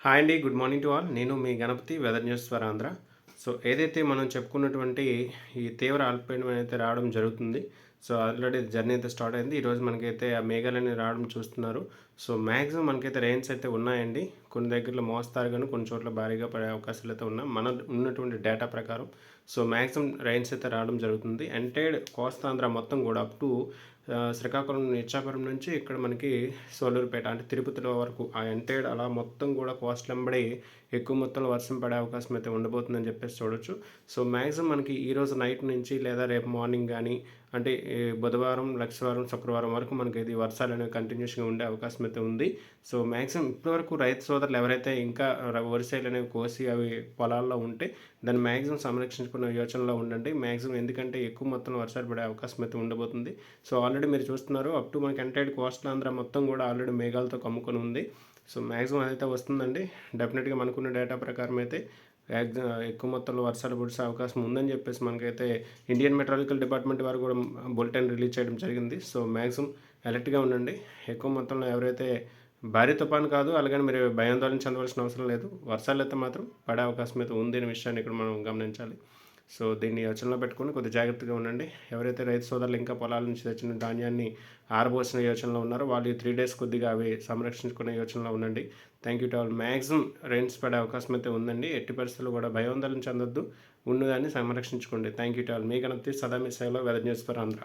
Hi అండి. Good morning to all. నేను మీ Ganapathi weather news for Andhra. So ఏదైతే మనం చెప్పుకున్నటువంటి ఈ తీవ్ర అల్పపీడనం అయితే రావడం జరుగుతుంది. సో ఆల్రెడీ జర్నీ అయితే స్టార్ట్ అయింది. ఈరోజు మనకైతే ఆ మేఘాలన్నీ రావడం చూస్తున్నారు. సో మ్యాక్సిమం మనకైతే రెయిన్స్ అయితే ఉన్నాయండి. కొన్ని దగ్గరలో మోస్తారుగాను, కొన్ని చోట్ల భారీగా పడే అవకాశాలు అయితే ఉన్నాయి. మన ఉన్నటువంటి డేటా ప్రకారం. సో మ్యాక్సిమం రెయిన్స్ అయితే రావడం జరుగుతుంది. ఎంటైర్డ్ కోస్తాంధ్ర మొత్తం కూడా అప్ టు శ్రీకాకుళం, ఇచ్చాపురం నుంచి ఇక్కడ మనకి సోలూరుపేట అంటే తిరుపతిలో వరకు ఆ ఎంటైర్డ్ అలా మొత్తం కూడా కోస్టలెంబడి ఎక్కువ మొత్తంలో వర్షం పడే అవకాశం అయితే ఉండబోతుందని చెప్పేసి చూడొచ్చు. సో మ్యాక్సిమం మనకి ఈరోజు నైట్ నుంచి లేదా రేపు మార్నింగ్ కానీ అంటే ఈ బుధవారం, లక్షవారం, శుక్రవారం వరకు మనకి ఇది వర్షాలు అనేవి కంటిన్యూస్గా ఉండే అవకాశం అయితే ఉంది. సో మ్యాక్సిమం ఇప్పటివరకు రైతు సోదరులు ఎవరైతే ఇంకా వరిసేలు అనేవి కోసి అవి పొలాల్లో ఉంటే దాన్ని మ్యాక్సిమం సంరక్షించుకునే యోచనలో ఉండండి. మ్యాక్సిమం ఎందుకంటే ఎక్కువ మొత్తంలో వర్షాలు పడే అవకాశం అయితే ఉండబోతుంది. సో ఆల్రెడీ మీరు చూస్తున్నారు అప్ టు మనకి ఎంటైర్డ్ కోస్టల్ ఆంధ్ర మొత్తం కూడా ఆల్రెడీ మేఘాలతో కమ్ముకొని ఉంది. సో మ్యాక్సిమం అదైతే వస్తుందండి. డెఫినెట్గా మనకున్న డేటా ప్రకారం అయితే ఎక్కువ మొత్తంలో వర్షాలు కురిసే అవకాశం ఉందని చెప్పేసి మనకైతే ఇండియన్ మెట్రాలజికల్ డిపార్ట్మెంట్ వారు కూడా బులెటిన్ రిలీజ్ చేయడం జరిగింది. సో మ్యాక్సిమం అలర్ట్గా ఉండండి. ఎక్కువ మొత్తంలో ఎవరైతే భారీ తుఫాను కాదు, అలాగని మీరు భయాందోళన చెందవలసిన అవసరం లేదు. వర్షాలు అయితే మాత్రం పడే అవకాశం అయితే ఉంది అనే విషయాన్ని ఇక్కడ మనం గమనించాలి. సో దీన్ని యోచనలో పెట్టుకొని కొద్దిగా జాగ్రత్తగా ఉండండి. ఎవరైతే రైతు సోదరులు ఇంకా పొలాల నుంచి తెచ్చిన ధాన్యాన్ని ఆరబోసిన యోచనలో ఉన్నారో వాళ్ళు ఈ 3 days కొద్దిగా అవి సంరక్షించుకునే యోచనలో ఉండండి. Thank you to all. Maximum rains పడే అవకాశం అయితే ఉందండి. ఎట్టి పరిస్థితుల్లో కూడా భయాందోళన చెందొద్దు. ఉన్నదాన్ని సంరక్షించుకోండి. Thank you to all. మీ గణపతి సదా మీ సేవలో వెదర్ న్యూస్ ఫర్ ఆంధ్ర.